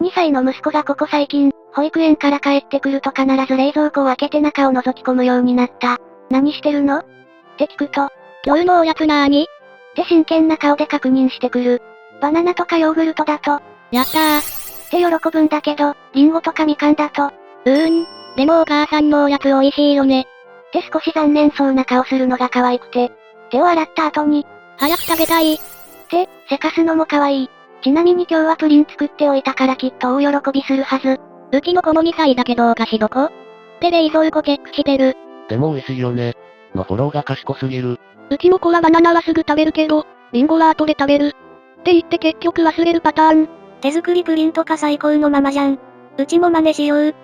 2歳の息子がここ最近、保育園から帰ってくると必ず冷蔵庫を開けて中を覗き込むようになった。何してるのって聞くと、今日のおやつなーにって真剣な顔で確認してくる。バナナとかヨーグルトだと、やったー。って喜ぶんだけど、リンゴとかみかんだと、でもお母さんのおやつ美味しいよね。って少し残念そうな顔するのが可愛くて、手を洗った後に、早く食べたい。って、せかすのも可愛い。ちなみに今日はプリン作っておいたからきっと大喜びするはず。うちの子も2歳だけどお菓子どこって冷蔵庫チェックしてる。でも美味しいよね。のフォローが賢すぎる。うちの子はバナナはすぐ食べるけど、リンゴは後で食べる。って言って結局忘れるパターン。手作りプリンとか最高のままじゃん。うちも真似しよう。